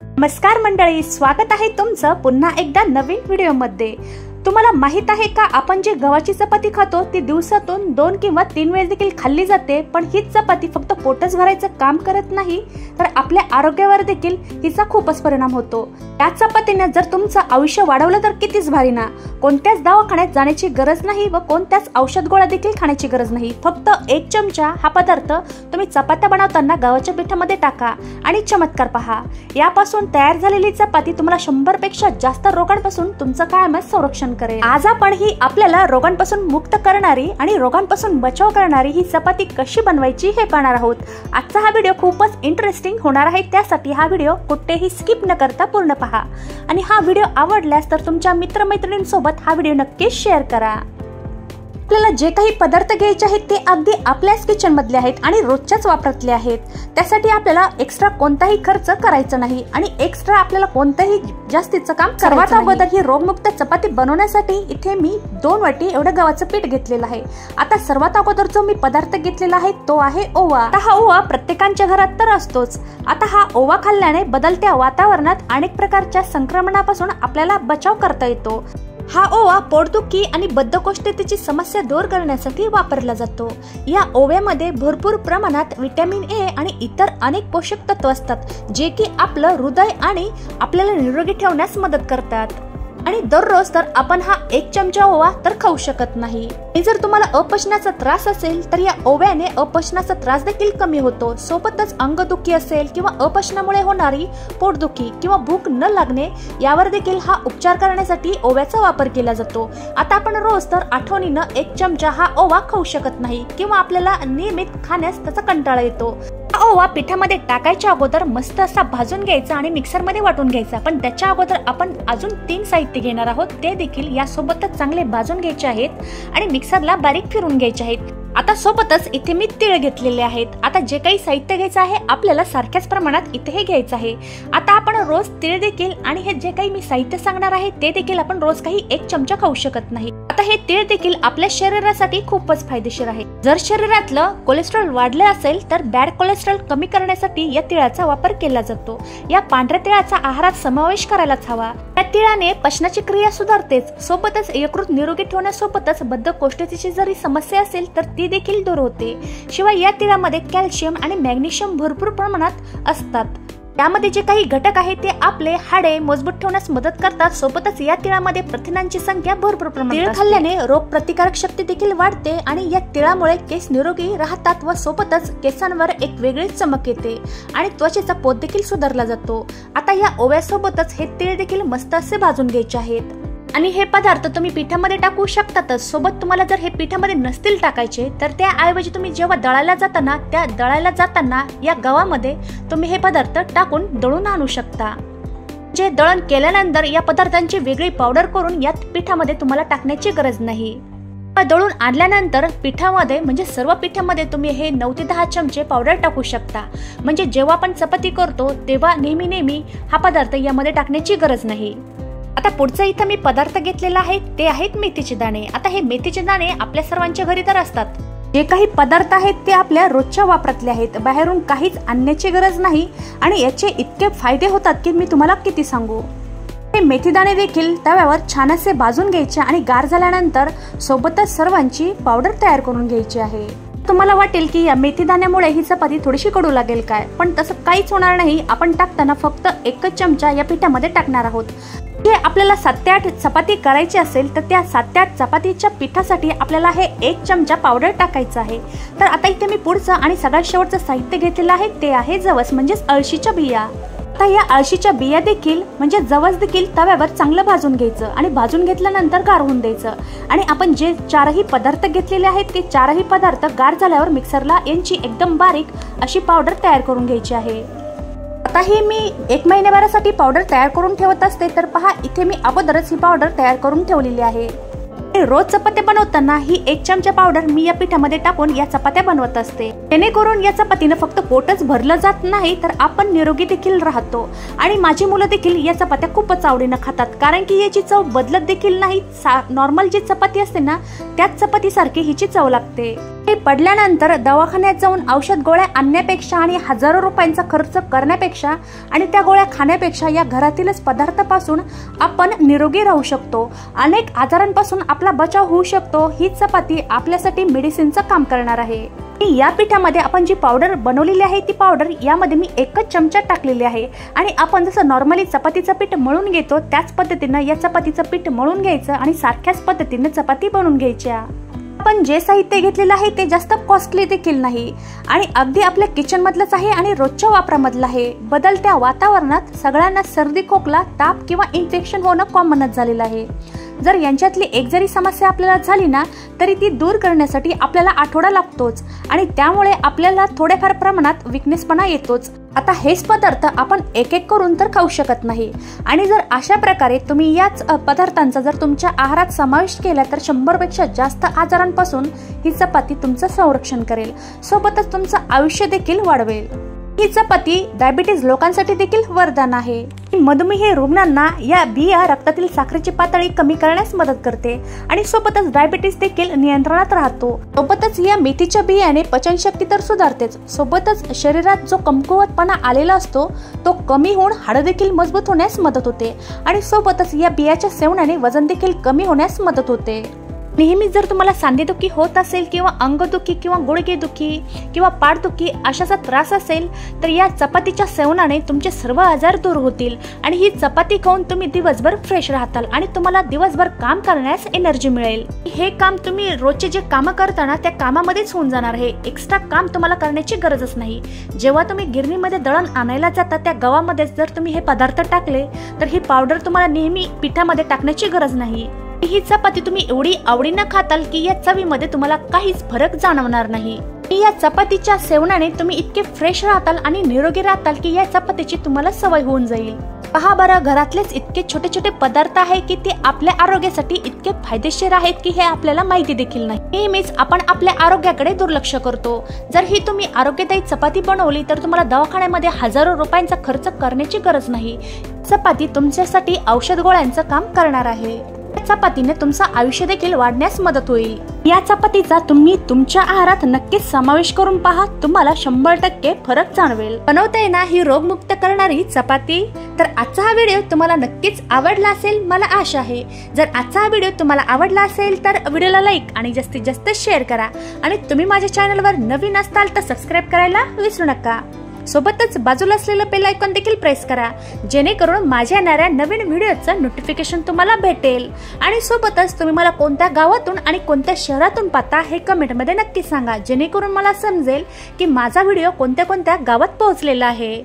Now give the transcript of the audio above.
नमस्कार मंडळी, स्वागत आहे तुमचं पुन्हा एकदा नवीन व्हिडिओमध्ये। तुम्हाला माहित आहे का, आपण जे गव्हाची चपाती खातो ती दिवसातून 2 किंवा 3 वेळा देखील खाल्ली जाते, पण हीच चपाती फक्त पोटच भरायचं काम करत नाही तर आपल्या आरोग्यावर देखील हिचा खूपच परिणाम होतो। त्या चपातीने जर तुमचं आयुष्य वाढवलं तर कितीच भारी ना। कोणत्याच दवाखान्यात जाण्याची गरज नाही व कोणत्याच औषध गोळ्या देखील खाण्याची गरज नाही। फक्त 1 चमचा हा पदार्थ तुम्ही चपात्या बनवताना गव्हाच्या पिठामध्ये टाका आणि चमत्कार पहा। यापासून तयार झालेली चपाती तुम्हाला 100 पेक्षा जास्त रोगांपासून तुमचं कायमच संरक्षण करेल। आज आपण ही आपल्याला रोगांपासून मुक्त करणारी आणि रोगांपासून बचाव करणारी ही चपाती कशी बनवायची हे पाहणार आहोत। आजचा हा व्हिडिओ खूपच इंटरेस्टिंग होणार आहे, त्यासाठी हा व्हिडिओ कुठेही स्किप न करता पूर्ण पहा आणि हा व्हिडिओ आवडल्यास तर तुमच्या मित्रमैत्रिणींसोबत हा व्हिडिओ नक्कीच शेअर करा। आपल्याला जे काही पदार्थ घ्यायचे आहेत ते अगदी आपल्याच किचन मधले आहेत आणि रोजच्याच वापरातले आहेत। त्यासाठी आपल्याला एक्स्ट्रा कोणताही खर्च करायचा नाही आणि एक्स्ट्रा आपल्याला कोणतेही जास्तीचं काम सर्वात अगोदर ही रोगमुक्त चपाती बनवण्यासाठी इथे मी 2 वाटी एवढं गव्हाचं पीठ घेतलेलं आहे। आता सर्वात अगोदर जो मी पदार्थ घेतलेला आहे तो आहे ओवा। आता हा ओवा प्रत्येकाच्या घरात तर असतोच। आता हा ओवा खाल्ल्याने बदलत्या वातावरणात अनेक प्रकारच्या संक्रमणापासून आपल्याला बचाव करता येतो। हा ओवा पोटदुखी आणि बद्धकोष्ठतेची समस्या दूर करण्यासाठी वापरला जातो। या ओव्यामध्ये भरपूर प्रमाणात व्हिटॅमिन ए आणि इतर अनेक पोषक तत्व असतात जे की आपलं हृदय आणि आपल्याला निरोगी ठेवण्यास मदत करतात। आणि दररोज तर आपण हा 1 चमचा ओवा तर खाऊ शकत नाही। जर तुम्हाला अपचनाचा त्रास असेल तर या ओव्याने अपचनाचा त्रास देखील कमी होतो। सोबतच अंगदुखी असेल किंवा अपचनामुळे होणारी पोटदुखी किंवा भूक न लागणे यावर देखील हा उपचार करण्यासाठी ओव्याचा वापर केला जातो। आता आपण रोज तर आठवणीनं 1 चमचा हा ओवा खाऊ शकत नाही किंवा आपल्याला नियमित खाण्यास त्याचा कंटाळा येतो। ओवा पिठामध्ये टाकायच्या अगोदर मस्त असा भाजून घ्यायचा आणि मिक्सर मध्ये वाटून घ्यायचा, पण त्याच्या अगोदर आपण अजून 3 साहित्य घेणार आहोत, ते देखील यासोबतच चांगले भाजून घ्यायचे आहेत आणि मिक्सरला बारीक फिरून घ्यायचे आहेत। आता सोबतच इथे मी तीळ घेतलेले आहेत। आता जे काही साहित्य घ्यायचं आहे आपल्याला सारख्याच प्रमाणात इथे हे घ्यायचं आहे। आता आपण रोज तीळ देखील आणि हे जे काही मी साहित्य सांगणार आहे ते देखील आपण रोज काही 1 चमचा खाऊ शकत नाही। आता हे तीळ देखील आपल्या शरीरासाठी खूपच फायदेशीर आहे। जर शरीरातलं कोलेस्ट्रॉल वाढले असेल तर बॅड कोलेस्ट्रॉल कमी करण्यासाठी या तिळाचा वापर केला जातो। या पांढऱ्या तिळाचा आहारात समावेश करायलाच हवा। या तिळाने पचनाची क्रिया सुधारतेच, सोबतच यकृत निरोगी ठेवण्यासोबतच बद्धकोष्ठतेची जरी समस्या असेल तर ती देखील दूर होते। शिवाय या तिळामध्ये कॅल्शियम आणि मॅग्नेशियम भरपूर प्रमाणात असतात। त्यामध्ये जे काही घटक आहेत ते आपले हाडे मजबूत ठेवण्यास मदत करतात। सोबतच या तिळामध्ये प्रथिनांची संख्या भरपूर प्रमाणात तीळ खाल्ल्याने रोग प्रतिकारक शक्ती देखील वाढते आणि या तिळामुळे केस निरोगी राहतात व सोबतच केसांवर एक वेगळीच चमक येते आणि त्वचेचा पोत देखील सुधारला जातो। आता या ओव्यासोबतच हे तीळ देखील मस्त असे भाजून घ्यायचे आहेत आणि हे पदार्थ तुम्ही पिठामध्ये टाकू शकतातच। सोबत तुम्हाला जर हे पिठामध्ये नसतील टाकायचे तर त्याऐवजी तुम्ही जेव्हा दळायला जाताना या गव्हामध्ये तुम्ही हे पदार्थ टाकून दळून आणू शकता। जे दळण केल्यानंतर या पदार्थांची वेगळी पावडर करून या पिठामध्ये तुम्हाला टाकण्याची गरज नाही। दळून आणल्यानंतर पिठामध्ये म्हणजे सर्व पिठामध्ये तुम्ही हे 9 ते 10 चमचे पावडर टाकू शकता। म्हणजे जेव्हा आपण चपाती करतो तेव्हा नेहमी हा पदार्थ यामध्ये टाकण्याची गरज नाही। आता पुढचा इथं मी पदार्थ घेतलेला आहे ते आहेत मेथीचे दाणे। आता हे मेथीचे दाणे आपल्या सर्वांच्या घरी तर असतात। जे काही पदार्थ आहेत ते आपल्या रोजच्या वापरातले आहेत, बाहेरून काहीच आणण्याची गरज नाही आणि याचे इतके फायदे होतात की मी तुम्हाला किती सांगू। हे मेथी दाणे देखील तव्यावर छान असे भाजून घ्यायचे आणि गार झाल्यानंतर सोबतच सर्वांची पावडर तयार करून घ्यायची आहे। तुम्हाला वाटेल की या मेथी दाण्यामुळे ही चपाती थोडीशी कडू लागेल काय, पण तसं काहीच होणार नाही। आपण टाकताना फक्त 1 चमचा या पिठामध्ये टाकणार आहोत। जे आपल्याला 7 ते 8 चपाती करायची असेल तर त्या 7 ते 8 चपातीच्या पिठासाठी आपल्याला हे 1 चमचा पावडर टाकायचं आहे। तर आता इथे मी पुढचं आणि सगळ्यात शेवटचं साहित्य घेतलेलं आहे ते आहे जवस म्हणजेच अळशीच्या बिया। आता या अळशीच्या बिया देखील म्हणजे जवस देखील तव्यावर चांगलं भाजून घ्यायचं आणि भाजून घेतल्यानंतर गार होऊन द्यायचं आणि आपण जे 4ही पदार्थ घेतलेले आहेत ते 4ही पदार्थ गार झाल्यावर मिक्सरला यांची एकदम बारीक अशी पावडर तयार करून घ्यायची आहे। आता ही मी 1 महिन्याभरासाठी पावडर तयार करून ठेवत असते, तर पहा इथे मी अगोदरच ही पावडर तयार करून ठेवलेली आहे। रोज चपात्या बनवताना ही 1 चमचा पावडर मी या पिठामध्ये टाकून या चपात्या बनवत असते, जेणेकरून या चपातीने फक्त पोटच भरलं जात नाही तर आपण निरोगी देखील राहतो। आणि माझी मुलं देखील या चपात्या खूपच आवडीने खातात, कारण की याची चव बदलत देखील नाही। नॉर्मल जी चपाती असते ना त्याच चपाती सारखी हिची चव लागते। हे पडल्यानंतर दवाखान्यात जाऊन औषध गोळ्या आणण्यापेक्षा आणि हजारो रुपयांचा खर्च करण्यापेक्षा आणि त्या गोळ्या खाण्यापेक्षा या घरातीलच पदार्थापासून आपण निरोगी राहू शकतो, अनेक आजारांपासून आपला बचाव होऊ शकतो। ही चपाती आपल्यासाठी मेडिसिनचं काम करणार आहे। या पिठामध्ये आपण जी पावडर बनवलेली आहे ती पावडर यामध्ये मी 1च चमचा टाकलेली आहे आणि आपण जसं नॉर्मली चपातीचं पीठ मळून घेतो त्याच पद्धतीने या चपातीचं पीठ मळून घ्यायचं आणि सारख्याच पद्धतीने चपाती बनवून घ्यायच्या। आपण जे साहित्य घेतलेलं आहे ते जास्त कॉस्टली देखील नाही आणि अगदी आपल्या किचन मधलंच आहे आणि रोजच्या वापरामधलं आहे। बदलत्या वातावरणात सगळ्यांना सर्दी, खोकला, ताप किंवा इन्फेक्शन होणं कॉमनच झालेलं आहे। जर यांच्यातली एक जरी समस्या आपल्याला झाली ना तरी ती दूर करण्यासाठी आपल्याला आठवडा लागतोच आणि त्यामुळे आपल्याला थोड्याफार प्रमाणात विकनेसपणा येतोच। आता हेच पदार्थ आपण एक एक करून तर खाऊ शकत नाही आणि जर अशा प्रकारे तुम्ही याच पदार्थांचा जर तुमच्या आहारात समावेश केला तर 100 पेक्षा जास्त आजारांपासून ही चपाती तुमचं संरक्षण करेल, सोबतच तुमचं आयुष्य देखील वाढवेल। ही चपाती डायबिटीज लोकांसाठी देखील वरदान आहे। मधुमेह रुग्णांना या बिया रक्तातील साखरेची पातळी कमी करण्यास मदत करते आणि सोबतच डायबिटीज देखील नियंत्रणात राहतो। सोबतच या मेथीच्या बियाने पचनशक्ती तर सुधारतेच, सोबतच शरीरात जो कमकुवतपणा आलेला असतो तो कमी होऊन हाडं देखील मजबूत होण्यास मदत होते आणि सोबतच या बियाच्या सेवनाने वजन देखील कमी होण्यास मदत होते। नेहमी जर तुम्हाला सांधेदुखी होत असेल किंवा अंगदुखी किंवा गुडघेदुखी किंवा पाठदुखी अशाचा त्रास असेल तर या चपातीच्या सेवनाने तुमचे सर्व आजार दूर होतील आणि ही चपाती खाऊन तुम्ही दिवसभर फ्रेश राहताल आणि तुम्हाला दिवसभर काम करण्यास एनर्जी मिळेल। हे काम तुम्ही रोजचे जे काम करताना त्या कामामध्येच होऊन जाणार आहे, एक्स्ट्रा काम तुम्हाला करण्याची गरजच नाही। जेव्हा तुम्ही गिरणीमध्ये दळण आणायला जाता त्या गव्हामध्ये जर तुम्ही हे पदार्थ टाकले तर ही पावडर तुम्हाला नेहमी पिठामध्ये टाकण्याची गरज नाही। ही चपाती तुम्ही एवढी आवडीने खाताल की या चवीमध्ये तुम्हाला काहीच फरक जाणवणार नाही। या चपातीच्या सेवनाने तुम्ही इतके फ्रेश राहताल आणि निरोगी राहताल की या चपातीची तुम्हाला सवय होऊन जाईल। पहा बरं, घरातलेच इतके छोटे छोटे पदार्थ आहे की ते आपल्या आरोग्यासाठी इतके फायदेशीर आहेत की हे आपल्याला माहिती देखील नाही। नेहमीच आपण आपल्या आरोग्याकडे दुर्लक्ष करतो। जर ही तुम्ही आरोग्यदायी चपाती बनवली तर तुम्हाला दवाखान्यामध्ये हजारो रुपयांचा खर्च करण्याची गरज नाही। चपाती तुमच्यासाठी औषध गोळ्यांचं काम करणार आहे। चपातीने तुमचं आयुष्य देखील वाढण्यास मदत होईल। या चपातीचा तुम्ही तुमच्या आहारात नक्कीच समावेश करून पहा, तुम्हाला 100% फरक जाणवेल। बनवते ना ही रोगमुक्त करणारी चपाती। तर आजचा हा व्हिडिओ तुम्हाला नक्कीच आवडला असेल मला आशा आहे। जर आजचा हा व्हिडिओ तुम्हाला आवडला असेल तर व्हिडिओला लाईक आणि जास्तीत जास्त शेअर करा आणि तुम्ही माझ्या चॅनलवर नवीन असताल तर सबस्क्राईब करायला विसरू नका। सोबतच बाजूला असलेलं बेल आयकॉन देखील प्रेस करा, जेणेकरून माझ्या येणाऱ्या नवीन व्हिडिओचं नोटिफिकेशन तुम्हाला भेटेल। आणि सोबतच तुम्ही मला कोणत्या गावातून आणि कोणत्या शहरातून पाहता हे कमेंटमध्ये नक्की सांगा, जेणेकरून मला समजेल की माझा व्हिडिओ कोणत्या कोणत्या गावात पोहोचलेला आहे।